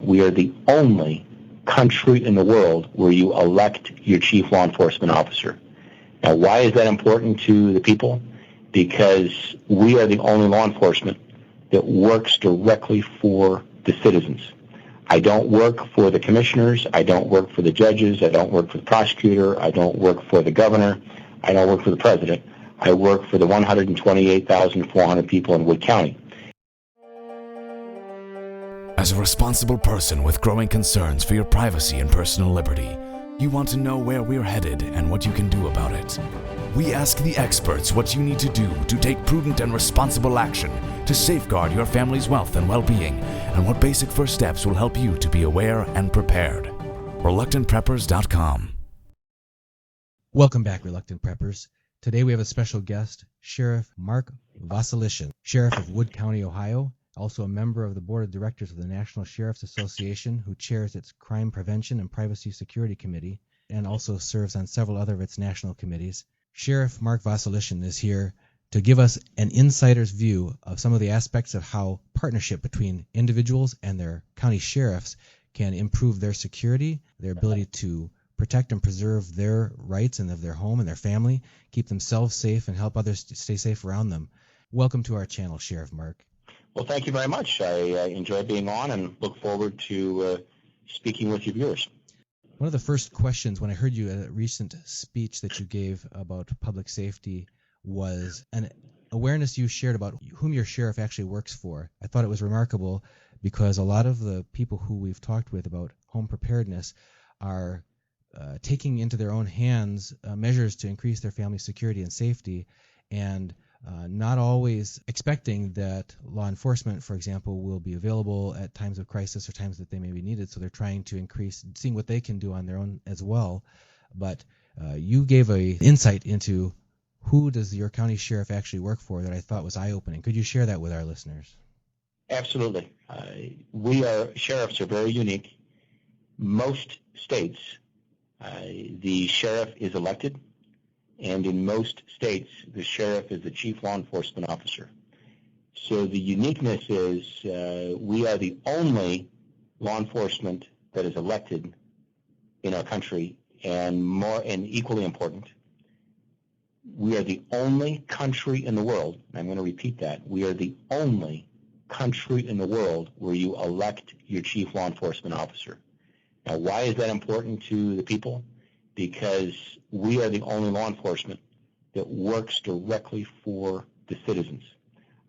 We are the only country in the world where you elect your chief law enforcement officer. Now, why is that important to the people? Because we are the only law enforcement that works directly for the citizens. I don't work for the commissioners. I don't work for the judges. I don't work for the prosecutor. I don't work for the governor. I don't work for the president. I work for the 128,400 people in Wood County. As a responsible person with growing concerns for your privacy and personal liberty, you want to know where we're headed and what you can do about it. We ask the experts what you need to do to take prudent and responsible action to safeguard your family's wealth and well-being, and what basic first steps will help you to be aware and prepared. ReluctantPreppers.com. Welcome back, Reluctant Preppers. Today we have a special guest, Sheriff Mark Wasylyshyn, Sheriff of Wood County, Ohio, also a member of the Board of Directors of the National Sheriff's Association, who chairs its Crime Prevention and Privacy Security Committee, and also serves on several other of its national committees. Sheriff Mark Wasylyshyn is here to give us an insider's view of some of the aspects of how partnership between individuals and their county sheriffs can improve their security, their ability to protect and preserve their rights and of their home and their family, keep themselves safe, and help others to stay safe around them. Welcome to our channel, Sheriff Mark. Well, thank you very much. I enjoy being on and look forward to speaking with your viewers. One of the first questions when I heard you at a recent speech that you gave about public safety was an awareness you shared about whom your sheriff actually works for. I thought it was remarkable because a lot of the people who we've talked with about home preparedness are taking into their own hands measures to increase their family security and safety, and not always expecting that law enforcement, for example, will be available at times of crisis or times that they may be needed. So they're trying to increase, seeing what they can do on their own as well. But you gave an insight into who does your county sheriff actually work for that I thought was eye-opening. Could you share that with our listeners? Absolutely. Sheriffs are very unique. Most states, the sheriff is elected, and in most states, the sheriff is the chief law enforcement officer. So the uniqueness is we are the only law enforcement that is elected in our country, and equally important, we are the only country in the world, and I'm going to repeat that, we are the only country in the world where you elect your chief law enforcement officer. Now, why is that important to the people? Because we are the only law enforcement that works directly for the citizens.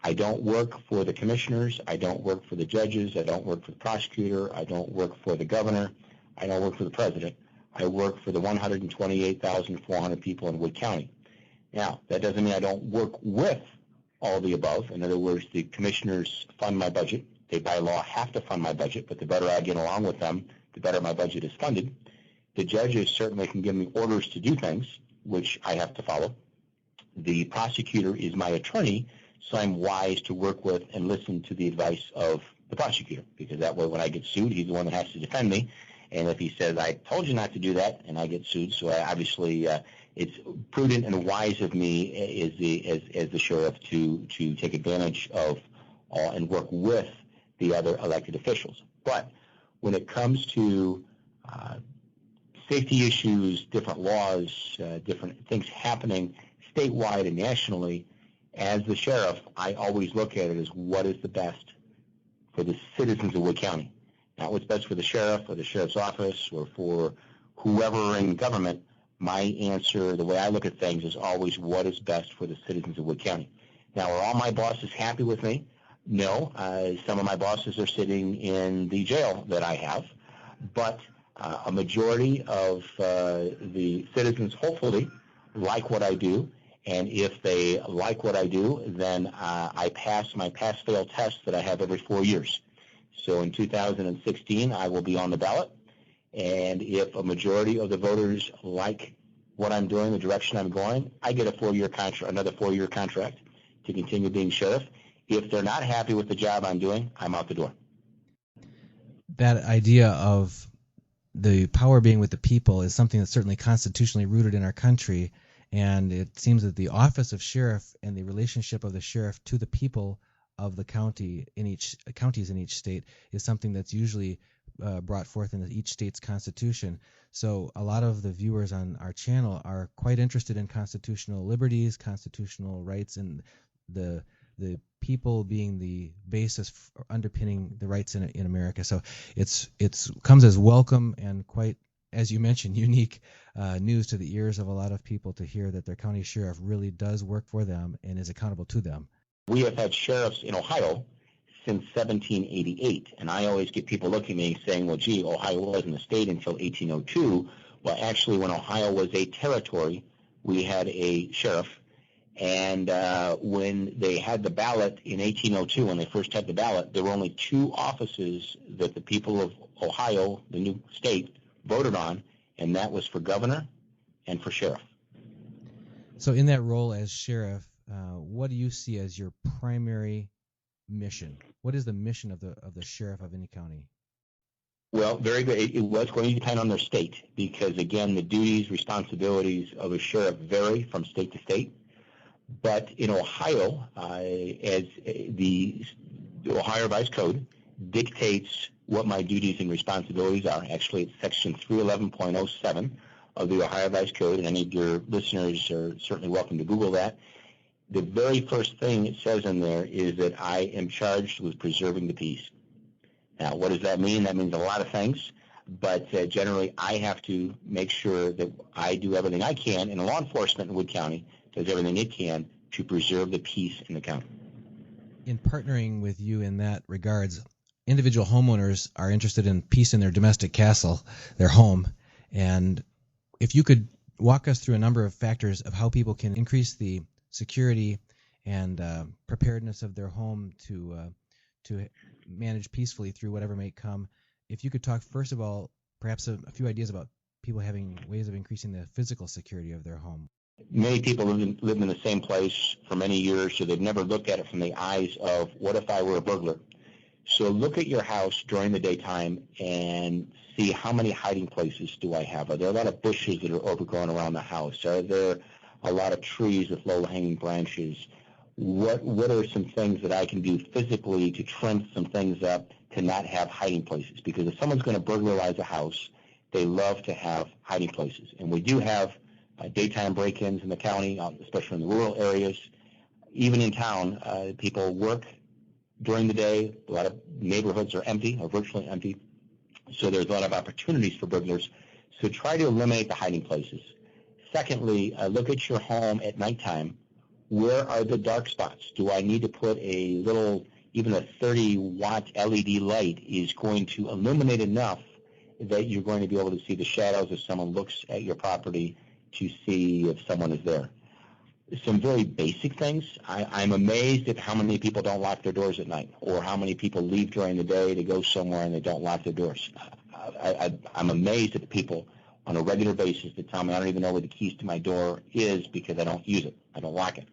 I don't work for the commissioners. I don't work for the judges. I don't work for the prosecutor. I don't work for the governor. I don't work for the president. I work for the 128,400 people in Wood County. Now, that doesn't mean I don't work with all the above. In other words, the commissioners fund my budget. They, by law, have to fund my budget, but the better I get along with them, the better my budget is funded. The judges certainly can give me orders to do things, which I have to follow. The prosecutor is my attorney, so I'm wise to work with and listen to the advice of the prosecutor, because that way when I get sued, he's the one that has to defend me. And if he says, I told you not to do that, and I get sued, so obviously it's prudent and wise of me as the sheriff to take advantage of and work with the other elected officials. But when it comes to safety issues, different laws, different things happening statewide and nationally, as the sheriff, I always look at it as what is the best for the citizens of Wood County. Not what's best for the sheriff or the sheriff's office or for whoever in government. My answer, the way I look at things, is always what is best for the citizens of Wood County. Now, are all my bosses happy with me? No. Some of my bosses are sitting in the jail that I have, but a majority of the citizens hopefully like what I do, and if they like what I do, then I pass my pass-fail test that I have every 4 years. So in 2016, I will be on the ballot, and if a majority of the voters like what I'm doing, the direction I'm going, I get another 4-year contract to continue being sheriff. If they're not happy with the job I'm doing, I'm out the door. That idea of the power being with the people is something that's certainly constitutionally rooted in our country, and it seems that the office of sheriff and the relationship of the sheriff to the people of the counties in each state is something that's usually brought forth in each state's constitution. So a lot of the viewers on our channel are quite interested in constitutional liberties, constitutional rights, and the people being the basis for underpinning the rights in America. So it's comes as welcome and quite, as you mentioned, unique news to the ears of a lot of people to hear that their county sheriff really does work for them and is accountable to them. We have had sheriffs in Ohio since 1788, and I always get people looking at me saying, well, gee, Ohio wasn't a state until 1802. Well, actually, when Ohio was a territory, we had a sheriff, and when they had the ballot in 1802, when they first had the ballot, there were only two offices that the people of Ohio, the new state, voted on, and that was for governor and for sheriff. So in that role as sheriff, what do you see as your primary mission? What is the mission of the sheriff of any county? Well, very good. It was going to depend on their state because, again, the duties, responsibilities of a sheriff vary from state to state. But in Ohio, as the Ohio Revised Code dictates what my duties and responsibilities are. Actually, it's Section 311.07 of the Ohio Revised Code, and any of your listeners are certainly welcome to Google that. The very first thing it says in there is that I am charged with preserving the peace. Now, what does that mean? That means a lot of things, but generally I have to make sure that I do everything I can, and law enforcement in Wood County does everything it can to preserve the peace in the county. In partnering with you in that regards, individual homeowners are interested in peace in their domestic castle, their home, and if you could walk us through a number of factors of how people can increase the security and preparedness of their home to manage peacefully through whatever may come. If you could talk, first of all, perhaps a few ideas about people having ways of increasing the physical security of their home. Many people live in the same place for many years, so they've never looked at it from the eyes of, what if I were a burglar? So look at your house during the daytime and see how many hiding places do I have. Are there a lot of bushes that are overgrown around the house? Are there a lot of trees with low-hanging branches? What are some things that I can do physically to trim some things up to not have hiding places? Because if someone's going to burglarize a house, they love to have hiding places. And we do have daytime break-ins in the county, especially in the rural areas. Even in town, people work during the day. A lot of neighborhoods are empty, or virtually empty. So there's a lot of opportunities for burglars. So try to eliminate the hiding places. Secondly, look at your home at nighttime. Where are the dark spots? Do I need to put a little, even a 30-watt LED light is going to illuminate enough that you're going to be able to see the shadows if someone looks at your property to see if someone is there. Some very basic things. I'm amazed at how many people don't lock their doors at night, or how many people leave during the day to go somewhere and they don't lock their doors. I'm amazed at the people on a regular basis that tell me I don't even know where the keys to my door is because I don't use it. I don't lock it.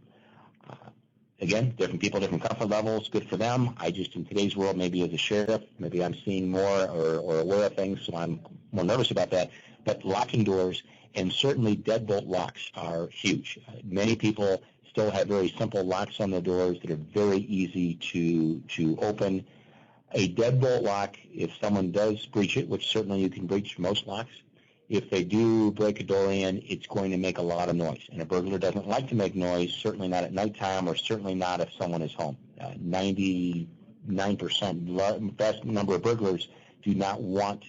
Again, different people, different comfort levels, good for them. I just, in today's world, maybe as a sheriff, maybe I'm seeing more or aware of things, so I'm more nervous about that. But locking doors, and certainly deadbolt locks, are huge. Many people still have very simple locks on their doors that are very easy to open. A deadbolt lock, if someone does breach it, which certainly you can breach most locks, if they do break a door in, it's going to make a lot of noise. And a burglar doesn't like to make noise, certainly not at nighttime, or certainly not if someone is home. 99%, vast number of burglars do not want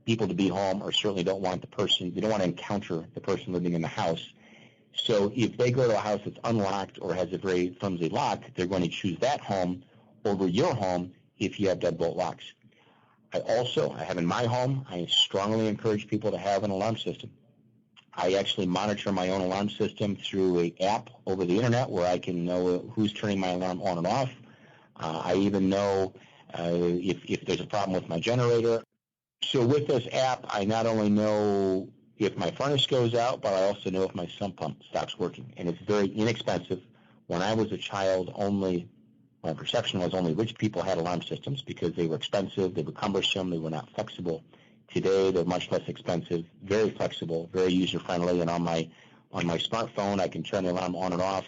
people to be home, or certainly don't want they don't want to encounter the person living in the house. So if they go to a house that's unlocked or has a very flimsy lock, they're going to choose that home over your home if you have deadbolt locks. I have in my home, I strongly encourage people to have an alarm system. I actually monitor my own alarm system through an app over the internet where I can know who's turning my alarm on and off. I even know if there's a problem with my generator. So with this app, I not only know if my furnace goes out, but I also know if my sump pump stops working. And it's very inexpensive. When I was a child, my perception was only rich people had alarm systems because they were expensive, they were cumbersome, they were not flexible. Today, they're much less expensive, very flexible, very user-friendly, and on my smartphone, I can turn the alarm on and off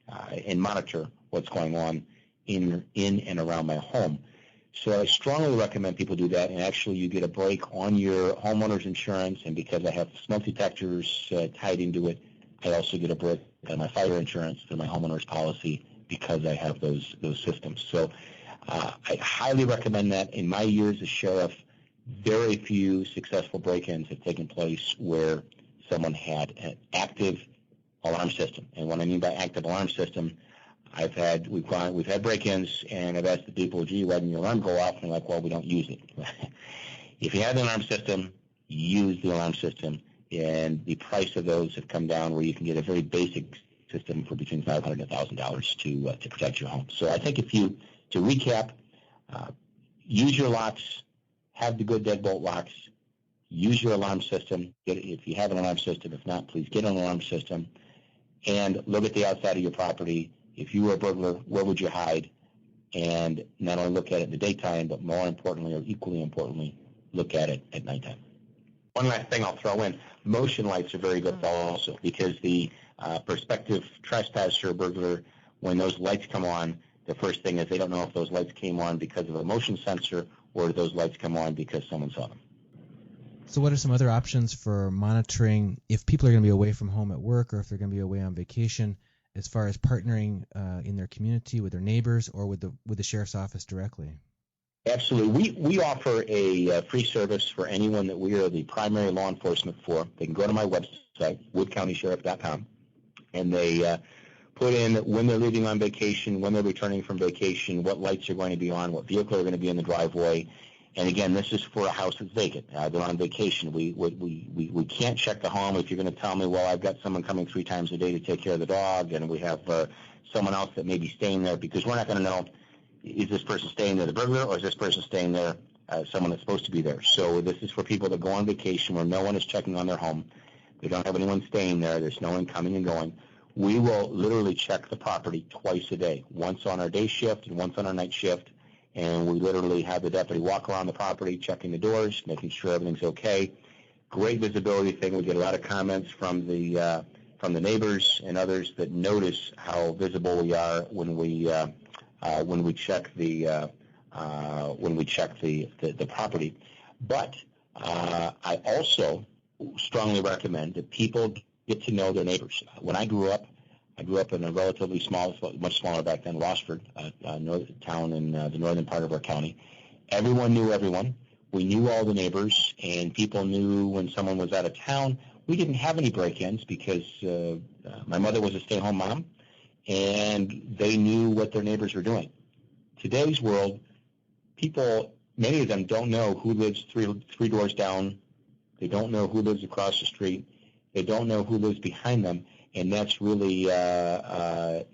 and monitor what's going on in and around my home. So I strongly recommend people do that, and actually you get a break on your homeowner's insurance, and because I have smoke detectors tied into it, I also get a break on my fire insurance through my homeowner's policy because I have those systems. So I highly recommend that. In my years as sheriff, very few successful break-ins have taken place where someone had an active alarm system. And what I mean by active alarm system, we've had break-ins, and I've asked the people, gee, why didn't your alarm go off? And they're like, well, we don't use it. If you have an alarm system, use the alarm system. And the price of those have come down where you can get a very basic system for between $500 and $1,000 to protect your home. So I think to recap, use your locks, have the good deadbolt locks, use your alarm system. If you have an alarm system, if not, please get an alarm system, and look at the outside of your property. If you were a burglar, where would you hide? And not only look at it in the daytime, but more importantly, or equally importantly, look at it at nighttime. One last thing I'll throw in, motion lights are very good also, because the prospective trespasser or burglar, when those lights come on, the first thing is they don't know if those lights came on because of a motion sensor or those lights come on because someone saw them. So what are some other options for monitoring if people are going to be away from home at work, or if they're going to be away on vacation, as far as partnering in their community with their neighbors or with the sheriff's office directly? Absolutely. We offer a free service for anyone that we are the primary law enforcement for. They can go to my website, woodcountysheriff.com, and they put in when they're leaving on vacation, when they're returning from vacation, what lights are going to be on, what vehicle are going to be in the driveway. And again, this is for a house that's vacant. They're on vacation. We can't check the home if you're going to tell me, well, I've got someone coming 3 times a day to take care of the dog, and we have someone else that may be staying there, because we're not going to know, is this person staying there the burglar, or is this person staying there someone that's supposed to be there? So this is for people that go on vacation where no one is checking on their home. They don't have anyone staying there. There's no one coming and going. We will literally check the property twice a day, once on our day shift and once on our night shift. And we literally have the deputy walk around the property, checking the doors, making sure everything's okay. Great visibility thing. We get a lot of comments from the neighbors and others that notice how visible we are when we check the property. But I also strongly recommend that people get to know their neighbors. When I grew up in a relatively small, much smaller back then, Rossford, town in the northern part of our county. Everyone knew everyone. We knew all the neighbors, and people knew when someone was out of town. We didn't have any break-ins because my mother was a stay-home mom, and they knew what their neighbors were doing. Today's world, people, many of them don't know who lives three doors down. They don't know who lives across the street. They don't know who lives behind them. And that's really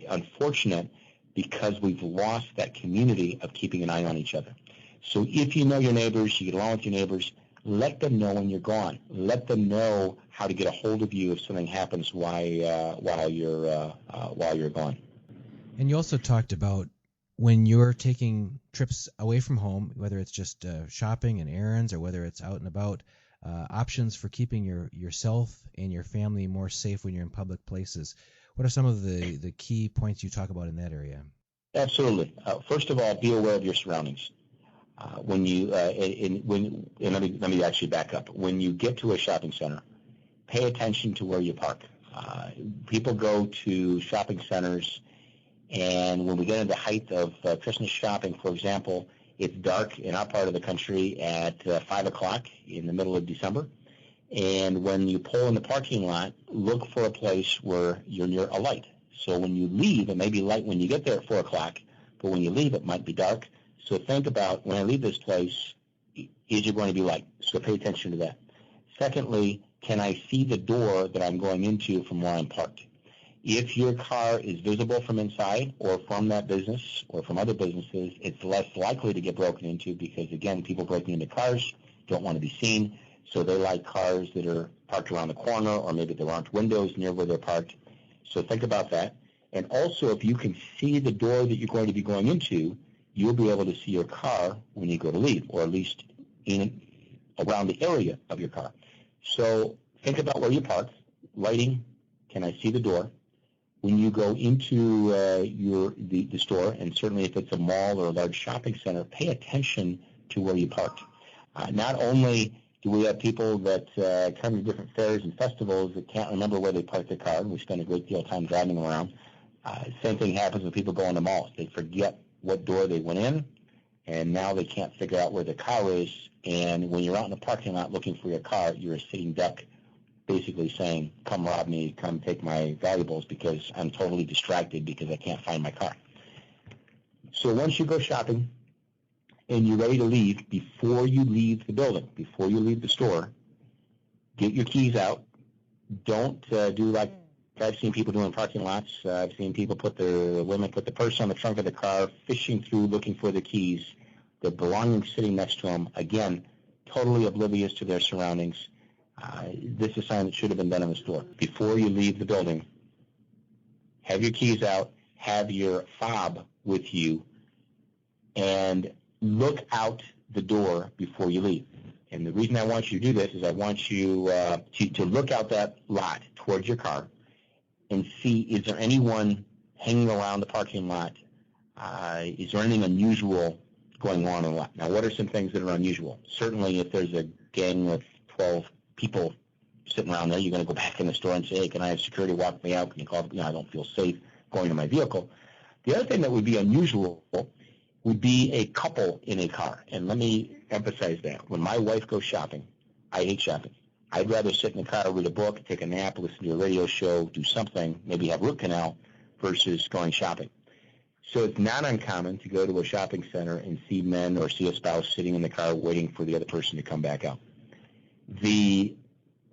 unfortunate, because we've lost that community of keeping an eye on each other. So if you know your neighbors, you get along with your neighbors, let them know when you're gone. Let them know how to get a hold of you if something happens while you're gone. And you also talked about when you're taking trips away from home, whether it's just shopping and errands, or whether it's out and about, options for keeping yourself and your family more safe when you're in public places. What are some of the key points you talk about in that area? Absolutely. First of all, be aware of your surroundings. Let me actually back up. When you get to a shopping center, pay attention to where you park. People go to shopping centers, and when we get into the height of Christmas shopping, for example, it's dark in our part of the country at 5 o'clock in the middle of December. And when you pull in the parking lot, look for a place where you're near a light. So when you leave, it may be light when you get there at 4 o'clock, but when you leave, it might be dark. So think about, when I leave this place, is it going to be light? So pay attention to that. Secondly, can I see the door that I'm going into from where I'm parked? If your car is visible from inside or from that business or from other businesses, it's less likely to get broken into, because, again, people breaking into cars don't want to be seen, so they like cars that are parked around the corner, or maybe there aren't windows near where they're parked. So think about that. And also, if you can see the door that you're going to be going into, you'll be able to see your car when you go to leave, or at least around the area of your car. So think about where you park, lighting, can I see the door? when you go into the store, and certainly if it's a mall or a large shopping center, pay attention to where you parked. Not only do we have people that come to different fairs and festivals that can't remember where they parked their car, and we spend a great deal of time driving around. Same thing happens when people go into malls. They forget what door they went in, and now they can't figure out where the car is. And when you're out in the parking lot looking for your car, you're a sitting duck basically saying, come rob me, come take my valuables because I'm totally distracted because I can't find my car. So once you go shopping and you're ready to leave, before you leave the building, before you leave the store, get your keys out. Don't do like I've seen people do in parking lots. I've seen people put the purse on the trunk of the car, fishing through, looking for the keys, the belongings sitting next to them. Again, totally oblivious to their surroundings. This is something that should have been done in the store. Before you leave the building, have your keys out, have your fob with you, and look out the door before you leave. And the reason I want you to do this is I want you to look out that lot towards your car and see, is there anyone hanging around the parking lot? Is there anything unusual going on in the lot? Now, what are some things that are unusual? Certainly, if there's a gang of 12 people sitting around there, you're going to go back in the store and say, hey, can I have security walk me out? Can you call? I don't feel safe going to my vehicle. The other thing that would be unusual would be a couple in a car. And let me emphasize that. When my wife goes shopping, I hate shopping. I'd rather sit in the car, read a book, take a nap, listen to a radio show, do something, maybe have root canal, versus going shopping. So it's not uncommon to go to a shopping center and see men or see a spouse sitting in the car waiting for the other person to come back out. The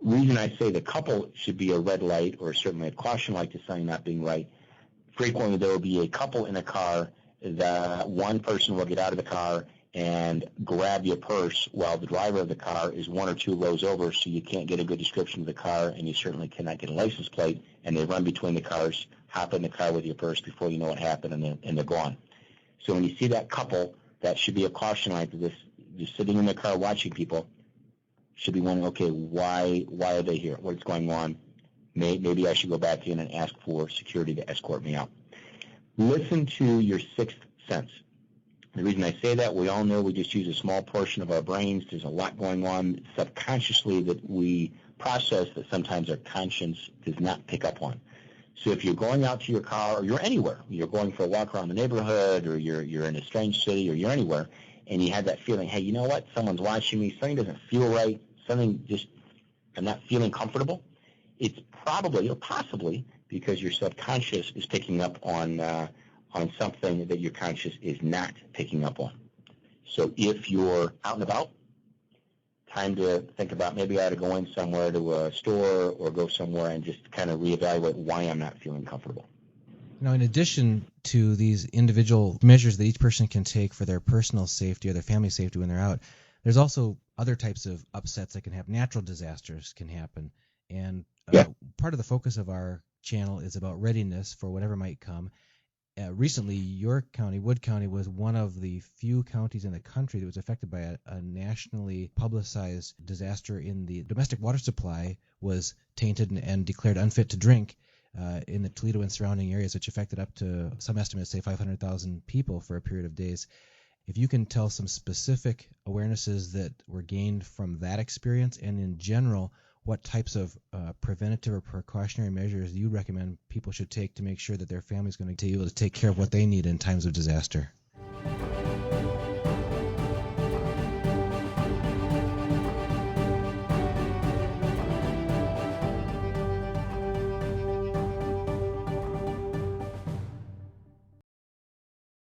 reason I say the couple should be a red light or certainly a caution light to something not being right, frequently there will be a couple in a car that one person will get out of the car and grab your purse while the driver of the car is one or two rows over, so you can't get a good description of the car, and you certainly cannot get a license plate, and they run between the cars, hop in the car with your purse before you know what happened, and they're gone. So when you see that couple, that should be a caution light to this, just sitting in the car watching people, should be wondering, okay, why are they here? What's going on? Maybe I should go back in and ask for security to escort me out. Listen to your sixth sense. The reason I say that, we all know we just use a small portion of our brains. There's a lot going on subconsciously that we process that sometimes our conscience does not pick up on. So if you're going out to your car or you're anywhere, you're going for a walk around the neighborhood or you're in a strange city or you're anywhere, and you have that feeling, hey, you know what, someone's watching me, something doesn't feel right, I'm not feeling comfortable, it's probably or possibly because your subconscious is picking up on something that your conscious is not picking up on. So if you're out and about, time to think about maybe I ought to go in somewhere to a store or go somewhere and just kind of reevaluate why I'm not feeling comfortable. Now, in addition to these individual measures that each person can take for their personal safety or their family safety when they're out, there's also other types of upsets that can happen. Natural disasters can happen. And part of the focus of our channel is about readiness for whatever might come. Recently, York County, Wood County, was one of the few counties in the country that was affected by a nationally publicized disaster in the domestic water supply was tainted and declared unfit to drink in the Toledo and surrounding areas, which affected up to, some estimates say, 500,000 people for a period of days. If you can tell some specific awarenesses that were gained from that experience, and in general, what types of preventative or precautionary measures you recommend people should take to make sure that their family is going to be able to take care of what they need in times of disaster?